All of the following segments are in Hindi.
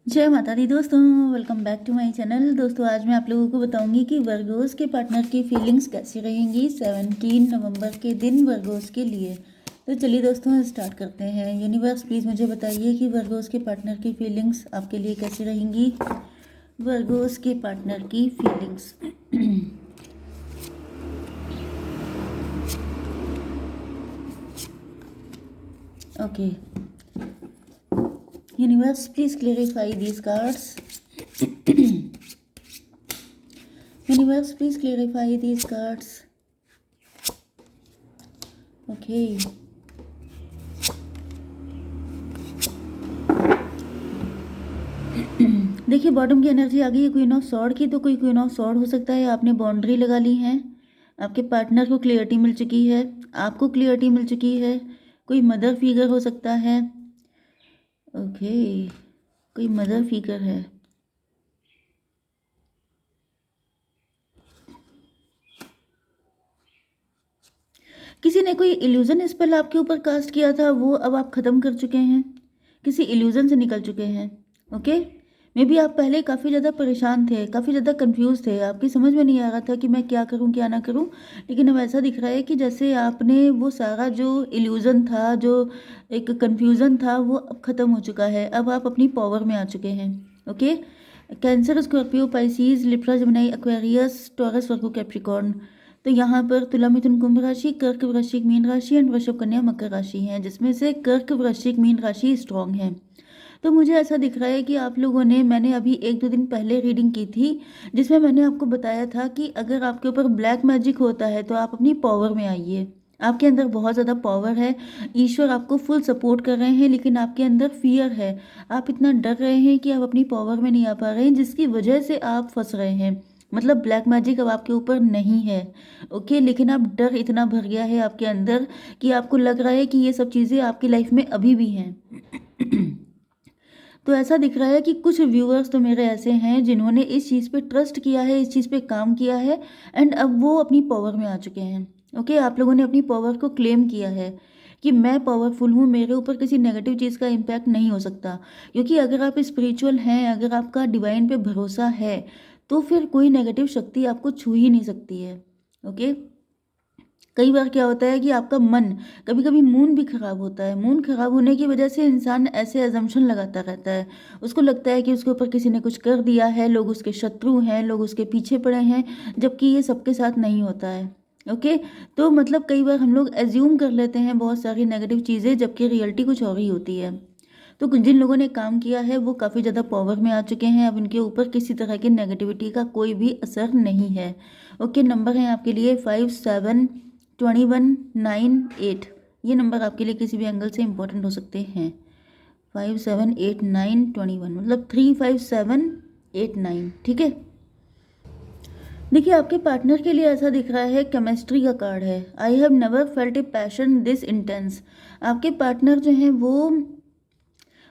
जय माता दी दोस्तों, welcome back to my channel. दोस्तों आज मैं आप लोगों को बताऊंगी कि वर्गोस के पार्टनर की फीलिंग्स कैसी रहेंगी 17 नवंबर के दिन वर्गोस के लिए। तो चलिए दोस्तों स्टार्ट करते हैं। यूनिवर्स प्लीज़ मुझे बताइए कि वर्गोस के पार्टनर की फीलिंग्स आपके लिए कैसी रहेंगी। वर्गोस के पार्टनर की feelings. Okay, universe please clarify these cards. Universe, please clarify these cards. Okay. देखिए बॉटम की एनर्जी आ गई है क्वीन ऑफ सॉर्ड की। तो कोई क्वीन ऑफ सॉर्ड हो सकता है, आपने बाउंड्री लगा ली है, आपके पार्टनर को क्लियरिटी मिल चुकी है, आपको क्लियरिटी मिल चुकी है। कोई मदर फिगर हो सकता है। ओके, कोई मदर फिगर है। किसी ने कोई इल्यूजन स्पेल आपके ऊपर कास्ट किया था, वो अब आप ख़त्म कर चुके हैं, किसी इल्यूजन से निकल चुके हैं। ओके, मे बी आप पहले काफ़ी ज़्यादा परेशान थे, काफ़ी ज़्यादा कंफ्यूज थे, आपकी समझ में नहीं आ रहा था कि मैं क्या करूं क्या ना करूं। लेकिन अब ऐसा दिख रहा है कि जैसे आपने वो सारा जो इल्यूजन था, जो एक कंफ्यूजन था, वो अब ख़त्म हो चुका है। अब आप अपनी पावर में आ चुके हैं। Okay, Cancer, Scorpio, Pisces, Libra, Gemini, Aquarius, Taurus, Virgo, Capricorn. तो यहाँ पर तुला, मिथुन, कुंभ राशि, कर्क, वृश्चिक, मीन राशि एंड वृषभ, कन्या, मकर राशि हैं, जिसमें से कर्क, वृश्चिक, मीन राशि स्ट्रांग है। तो मुझे ऐसा दिख रहा है कि आप लोगों ने, मैंने अभी एक दो दिन पहले रीडिंग की थी जिसमें मैंने आपको बताया था कि अगर आपके ऊपर ब्लैक मैजिक होता है तो आप अपनी पावर में आइए। आपके अंदर बहुत ज़्यादा पावर है, ईश्वर आपको फुल सपोर्ट कर रहे हैं, लेकिन आपके अंदर फियर है। आप इतना डर रहे हैं कि आप अपनी पावर में नहीं आ पा रहे हैं, जिसकी वजह से आप फंस रहे हैं। मतलब ब्लैक मैजिक अब आपके ऊपर नहीं है। ओके, लेकिन आप डर इतना भर गया है आपके अंदर कि आपको लग रहा है कि ये सब चीज़ें आपकी लाइफ में अभी भी हैं। तो ऐसा दिख रहा है कि कुछ व्यूअर्स तो मेरे ऐसे हैं जिन्होंने इस चीज़ पे ट्रस्ट किया है, इस चीज़ पे काम किया है, एंड अब वो अपनी पावर में आ चुके हैं। ओके, आप लोगों ने अपनी पावर को क्लेम किया है कि मैं पावरफुल हूँ, मेरे ऊपर किसी नेगेटिव चीज़ का इम्पैक्ट नहीं हो सकता। क्योंकि अगर आप स्पिरिचुअल हैं, अगर आपका डिवाइन पे भरोसा है, तो फिर कोई नेगेटिव शक्ति आपको छू ही नहीं सकती है। ओके, कई बार क्या होता है कि आपका मन, कभी कभी मूड भी खराब होता है। मूड खराब होने की वजह से इंसान ऐसे अजम्पशन लगाता रहता है। उसको लगता है कि उसके ऊपर किसी ने कुछ कर दिया है, लोग उसके शत्रु हैं, लोग उसके पीछे पड़े हैं, जबकि ये सबके साथ नहीं होता है। ओके, तो मतलब कई बार हम लोग एज्यूम कर लेते हैं बहुत सारी नेगेटिव चीज़ें, जबकि रियलिटी कुछ और ही होती है। तो जिन लोगों ने काम किया है वो काफ़ी ज़्यादा पावर में आ चुके हैं। अब इनके ऊपर किसी तरह की नेगेटिविटी का कोई भी असर नहीं है। ओके, नंबर है आपके लिए 572198। ये नंबर आपके लिए किसी भी एंगल से इंपॉर्टेंट हो सकते हैं। 578921, मतलब 35789। ठीक है, देखिए आपके पार्टनर के लिए ऐसा दिख रहा है, केमिस्ट्री का कार्ड है। I have never felt a passion this intense. आपके पार्टनर जो हैं वो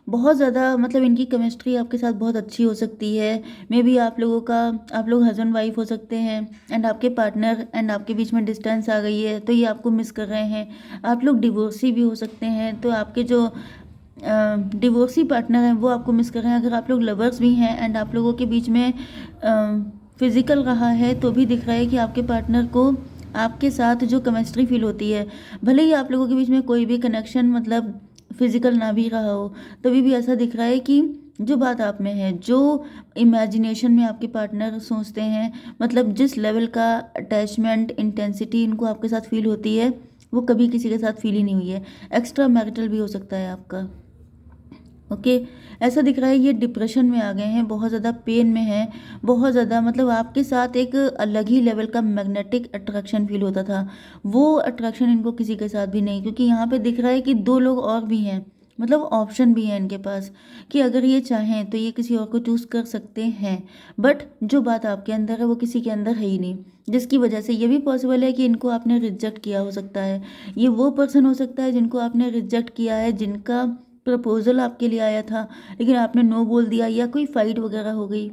बहुत ज़्यादा, मतलब इनकी केमिस्ट्री आपके साथ बहुत अच्छी हो सकती है। मे बी आप लोगों का, आप लोग हस्बैंड वाइफ हो सकते हैं, एंड आपके पार्टनर एंड आपके बीच में डिस्टेंस आ गई है तो ये आपको मिस कर रहे हैं। आप लोग डिवोर्सी भी हो सकते हैं, तो आपके जो डिवोर्सी पार्टनर हैं वो आपको मिस कर रहे हैं। अगर आप लोग लवर्स भी हैं एंड आप लोगों के बीच में फिजिकल रहा है, तो भी दिख रहा है कि आपके पार्टनर को आपके साथ जो केमिस्ट्री फील होती है, भले ही आप लोगों के बीच में कोई भी कनेक्शन मतलब फिजिकल ना भी रहा हो, तभी भी ऐसा दिख रहा है कि जो बात आप में है, जो इमेजिनेशन में आपके पार्टनर सोचते हैं, मतलब जिस लेवल का अटैचमेंट इंटेंसिटी इनको आपके साथ फील होती है, वो कभी किसी के साथ फील ही नहीं हुई है। एक्स्ट्रा मैरिटल भी हो सकता है आपका। ओके, ऐसा दिख रहा है ये डिप्रेशन में आ गए हैं, बहुत ज़्यादा पेन में हैं, बहुत ज़्यादा, मतलब आपके साथ एक अलग ही लेवल का मैग्नेटिक अट्रैक्शन फील होता था, वो अट्रैक्शन इनको किसी के साथ भी नहीं। क्योंकि यहाँ पे दिख रहा है कि दो लोग और भी हैं, मतलब ऑप्शन भी है इनके पास कि अगर ये चाहें तो ये किसी और को चूज़ कर सकते हैं। बट जो बात आपके अंदर है वो किसी के अंदर है ही नहीं, जिसकी वजह से ये भी पॉसिबल है कि इनको आपने रिजेक्ट किया हो सकता है। ये वो पर्सन हो सकता है जिनको आपने रिजेक्ट किया है, जिनका प्रपोजल आपके लिए आया था लेकिन आपने नो बोल दिया, या कोई फाइट वगैरह हो गई।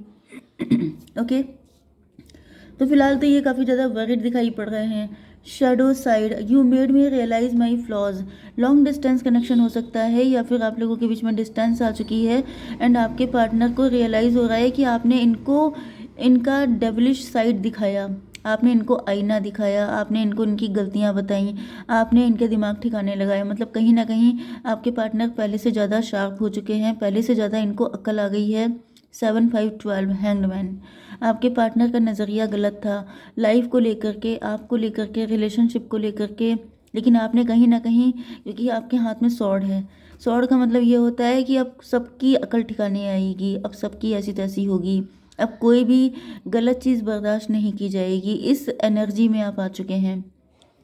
ओके, तो फिलहाल तो ये काफ़ी ज़्यादा वरिड दिखाई पड़ रहे हैं। Shadow side, you made me realise my flaws. Long distance connection हो सकता है या फिर आप लोगों के बीच में डिस्टेंस आ चुकी है एंड आपके पार्टनर को रियलाइज़ हो रहा है कि आपने इनको इनका डेविलिश साइड दिखाया, आपने इनको आईना दिखाया, आपने इनको इनकी गलतियां बताई, आपने इनके दिमाग ठिकाने लगाए। मतलब कहीं ना कहीं आपके पार्टनर पहले से ज़्यादा शार्प हो चुके हैं, पहले से ज़्यादा इनको अक्ल आ गई है। 7 5 12 हैंग्ड मैन। आपके पार्टनर का नज़रिया गलत था लाइफ को लेकर के, आपको लेकर के, रिलेशनशिप को लेकर के, लेकिन आपने कहीं ना कहीं, क्योंकि आपके हाथ में सॉर्ड है, सॉर्ड का मतलब ये होता है कि अब सबकी अकल ठिकाने आएगी, अब सबकी ऐसी तैसी होगी, अब कोई भी गलत चीज़ बर्दाश्त नहीं की जाएगी। इस एनर्जी में आप आ चुके हैं।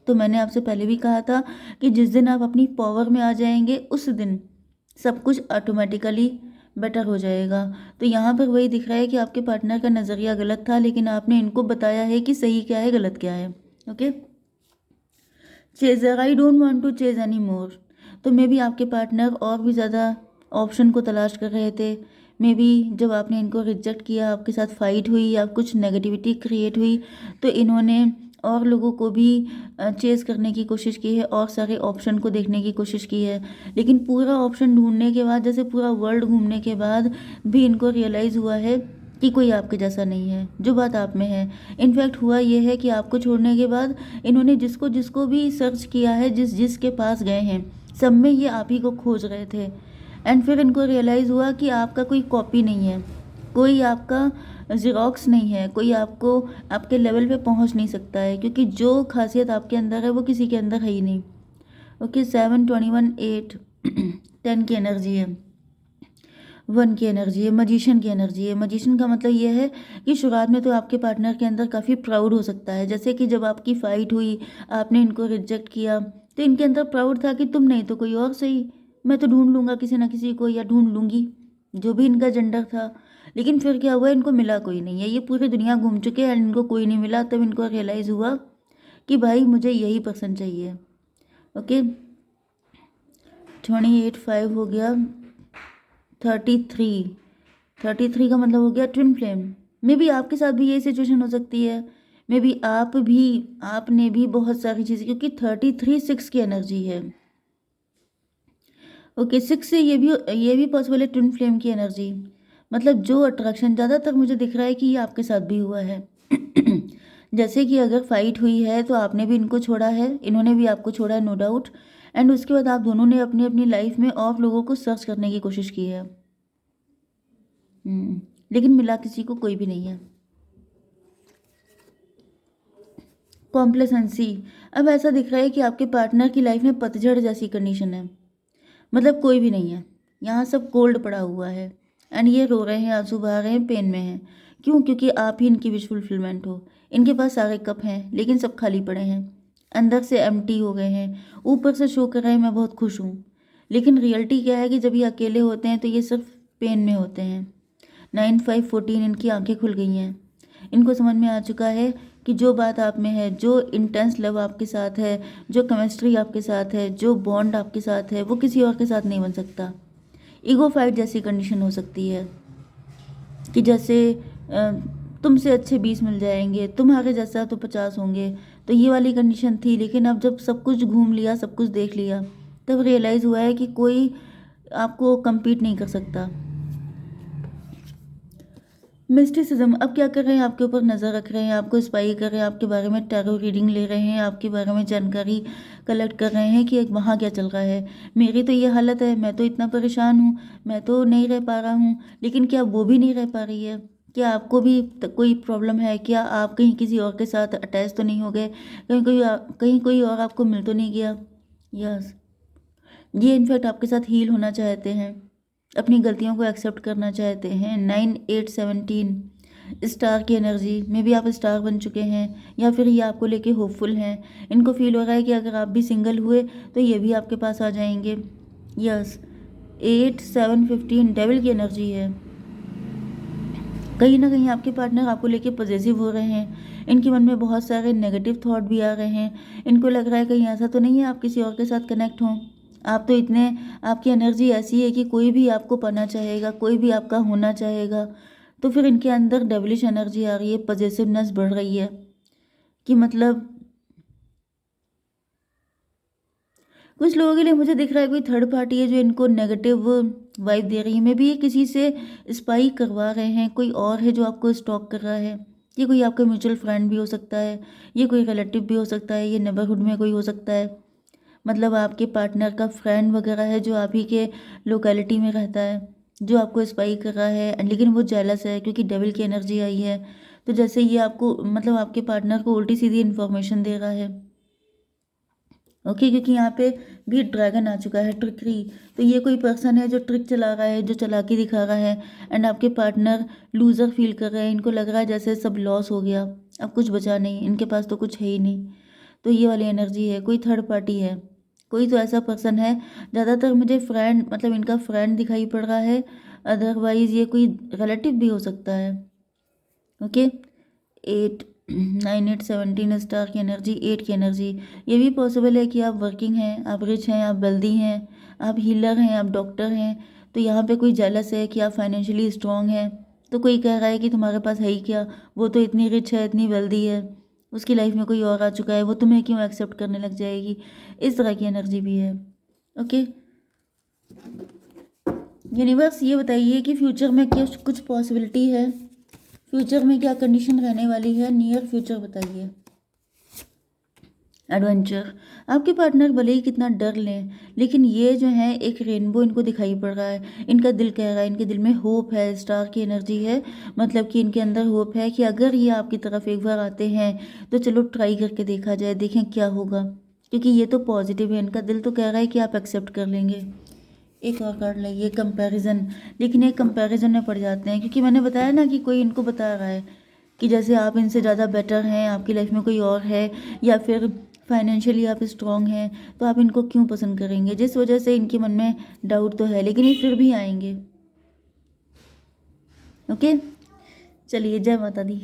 तो मैंने आपसे पहले भी कहा था कि जिस दिन आप अपनी पावर में आ जाएंगे उस दिन सब कुछ ऑटोमेटिकली बेटर हो जाएगा। तो यहाँ पर वही दिख रहा है कि आपके पार्टनर का नज़रिया गलत था, लेकिन आपने इनको बताया है कि सही क्या है गलत क्या है। Okay, chaser, I don't want to chase any more. तो मे बी आपके पार्टनर और भी ज़्यादा ऑप्शन को तलाश कर रहे थे। मे बी जब आपने इनको रिजेक्ट किया, आपके साथ फाइट हुई या कुछ नेगेटिविटी क्रिएट हुई, तो इन्होंने और लोगों को भी चेज़ करने की कोशिश की है और सारे ऑप्शन को देखने की कोशिश की है। लेकिन पूरा ऑप्शन ढूंढने के बाद, जैसे पूरा वर्ल्ड घूमने के बाद भी इनको रियलाइज़ हुआ है कि कोई आपके जैसा नहीं है, जो बात आप में है। इनफैक्ट हुआ ये है कि आपको छोड़ने के बाद इन्होंने जिसको जिसको भी सर्च किया है, जिस जिसके पास गए हैं, सब में ये आप ही को खोज रहे थे। एंड फिर इनको रियलाइज़ हुआ कि आपका कोई कॉपी नहीं है, कोई आपका ज़िरॉक्स नहीं है, कोई आपको आपके लेवल पे पहुंच नहीं सकता है, क्योंकि जो खासियत आपके अंदर है वो किसी के अंदर है ही नहीं। ओके, 7 21 8 10 की एनर्जी है, 1 की एनर्जी है, मजिशियन की एनर्जी है। मजिशियन का मतलब ये है कि शुरुआत में तो आपके पार्टनर के अंदर काफ़ी प्राउड हो सकता है, जैसे कि जब आपकी फ़ाइट हुई, आपने इनको रिजेक्ट किया, तो इनके अंदर प्राउड था कि तुम नहीं तो कोई और सही, मैं तो ढूंढ लूँगा किसी ना किसी को, या ढूंढ लूँगी, जो भी इनका जेंडर था। लेकिन फिर क्या हुआ, इनको मिला कोई नहीं है, ये पूरी दुनिया घूम चुके हैं, इनको कोई नहीं मिला। तब इनको रियलाइज़ हुआ कि भाई मुझे यही पर्सन चाहिए। ओके, 28 5 हो गया, 33 का मतलब हो गया ट्विन फ्लेम। मे बी आपके साथ भी यही सिचुएशन हो सकती है। मे बी आपने भी बहुत सारी चीज़ें, क्योंकि 33 6 की एनर्जी है। ओके, 6 से ये भी पॉसिबल है ट्विन फ्लेम की एनर्जी। मतलब जो अट्रैक्शन ज़्यादातर मुझे दिख रहा है कि ये आपके साथ भी हुआ है। जैसे कि अगर फाइट हुई है तो आपने भी इनको छोड़ा है, इन्होंने भी आपको छोड़ा है, नो डाउट। एंड उसके बाद आप दोनों ने अपनी अपनी लाइफ में और लोगों को सर्च करने की कोशिश की है। लेकिन मिला किसी को कोई भी नहीं है। कॉम्प्लेसेंसी, अब ऐसा दिख रहा है कि आपके पार्टनर की लाइफ में पतझड़ जैसी कंडीशन है। मतलब कोई भी नहीं है, यहाँ सब कोल्ड पड़ा हुआ है। एंड ये रो रहे हैं, आंसू बहा रहे हैं, पेन में हैं। क्यों? क्योंकि आप ही इनकी विश फुलफिलमेंट हो। इनके पास सारे कप हैं लेकिन सब खाली पड़े हैं, अंदर से एम्प्टी हो गए हैं। ऊपर से शो कर रहे हैं मैं बहुत खुश हूँ, लेकिन रियलिटी क्या है कि जब ये अकेले होते हैं तो ये सिर्फ पेन में होते हैं। 9 5 14, इनकी आंखें खुल गई हैं। इनको समझ में आ चुका है कि जो बात आप में है, जो इंटेंस लव आपके साथ है, जो केमिस्ट्री आपके साथ है, जो बॉन्ड आपके साथ है, वो किसी और के साथ नहीं बन सकता। ईगो फाइट जैसी कंडीशन हो सकती है कि जैसे अ, तुमसे अच्छे 20 मिल जाएंगे, तुम्हारे जैसा तो 50 होंगे। तो ये वाली कंडीशन थी। लेकिन अब जब सब कुछ घूम लिया, सब कुछ देख लिया, तब रियलाइज़ हुआ है कि कोई आपको compete नहीं कर सकता। मिस्टिसिज्म, अब क्या कर रहे हैं, आपके ऊपर नज़र रख रहे हैं, आपको स्पाई कर रहे हैं, आपके बारे में टैरो रीडिंग ले रहे हैं, आपके बारे में जानकारी कलेक्ट कर रहे हैं कि वहाँ क्या चल रहा है। मेरी तो ये हालत है, मैं तो इतना परेशान हूँ, मैं तो नहीं रह पा रहा हूँ। लेकिन क्या वो भी नहीं रह पा रही है? क्या आपको भी कोई प्रॉब्लम है? क्या आप कहीं किसी और के साथ अटैच तो नहीं हो गए? कहीं कोई और आपको मिल तो नहीं गया? यस, ये इनफैक्ट आपके साथ हील होना चाहते हैं, अपनी गलतियों को एक्सेप्ट करना चाहते हैं। 9 8 17, स्टार की एनर्जी में भी आप स्टार बन चुके हैं, या फिर ये आपको लेके होपफुल हैं। इनको फील हो रहा है कि अगर आप भी सिंगल हुए तो ये भी आपके पास आ जाएंगे। यस, 8 7 15 डेविल की एनर्जी है। कहीं ना कहीं आपके पार्टनर आपको लेके पॉजिटिव हो रहे हैं। इनके मन में बहुत सारे नेगेटिव थॉट भी आ रहे हैं। इनको लग रहा है कहीं ऐसा तो नहीं है आप किसी और के साथ कनेक्ट हों। आप तो इतने, आपकी एनर्जी ऐसी है कि कोई भी आपको पाना चाहेगा, कोई भी आपका होना चाहेगा। तो फिर इनके अंदर डेविलिश एनर्जी आ रही है, पॉजिटिवनेस बढ़ रही है कि मतलब कुछ लोगों के लिए मुझे दिख रहा है कोई थर्ड पार्टी है जो इनको नेगेटिव वाइब दे रही है। मे बी ये किसी से स्पाई करवा रहे हैं, कोई और है जो आपको स्टॉक कर रहा है। ये कोई आपका म्यूचुअल फ्रेंड भी हो सकता है, ये कोई रिलेटिव भी हो सकता है, ये नेबरहुड में कोई हो सकता है। मतलब आपके पार्टनर का फ्रेंड वगैरह है जो आप ही के लोकेलिटी में रहता है, जो आपको स्पाई कर रहा है, लेकिन वो जेलस है क्योंकि डेविल की एनर्जी आई है। तो जैसे ये आपको मतलब आपके पार्टनर को उल्टी सीधी इन्फॉर्मेशन दे रहा है। ओके, क्योंकि यहाँ पे भी ड्रैगन आ चुका है, ट्रिकरी। तो ये कोई पर्सन है जो ट्रिक चला रहा है, जो चालाकी दिखा रहा है, एंड आपके पार्टनर लूज़र फील कर रहे हैं। इनको लग रहा है जैसे सब लॉस हो गया, अब कुछ बचा नहीं, इनके पास तो कुछ है ही नहीं। तो ये वाली एनर्जी है, कोई थर्ड पार्टी है, कोई तो ऐसा पर्सन है। ज़्यादातर मुझे फ्रेंड मतलब इनका फ्रेंड दिखाई पड़ रहा है, अदरवाइज़ ये कोई रिलेटिव भी हो सकता है। ओके, 8 9 8 17 स्टार की एनर्जी, 8 की एनर्जी। ये भी पॉसिबल है कि आप वर्किंग हैं, आप रिच हैं, आप वेल्दी हैं, आप हीलर हैं, आप डॉक्टर हैं। तो यहाँ पे कोई जेलस है कि आप फाइनेंशियली स्ट्रांग हैं। तो कोई कह रहा है कि तुम्हारे पास है ही क्या, वो तो इतनी रिच है, इतनी वेल्दी है, उसकी लाइफ में कोई और आ चुका है, वो तुम्हें क्यों एक्सेप्ट करने लग जाएगी। इस तरह की एनर्जी भी है। ओके, यूनिवर्स ये बताइए कि फ्यूचर में क्या कुछ पॉसिबिलिटी है, फ्यूचर में क्या कंडीशन रहने वाली है, नियर फ्यूचर बताइए। एडवेंचर, आपके पार्टनर भले ही कितना डर लें, लेकिन ये जो है एक रेनबो इनको दिखाई पड़ रहा है। इनका दिल कह रहा है, इनके दिल में होप है, स्टार की एनर्जी है। मतलब कि इनके अंदर होप है कि अगर ये आपकी तरफ एक बार आते हैं तो चलो ट्राई करके देखा जाए, देखें क्या होगा। क्योंकि ये तो पॉजिटिव है, इनका दिल तो कह रहा है कि आप एक्सेप्ट कर लेंगे। एक और कार्ड लाइए, कंपैरिजन। लेकिन एक कंपैरिजन में पड़ जाते हैं, क्योंकि मैंने बताया ना कि कोई इनको बता रहा है कि जैसे आप इनसे ज़्यादा बेटर हैं, आपकी लाइफ में कोई और है, या फिर फाइनेंशियली आप स्ट्रांग हैं, तो आप इनको क्यों पसंद करेंगे। जिस वजह से इनके मन में डाउट तो है, लेकिन ये फिर भी आएंगे। ओके, चलिए, जय माता दी।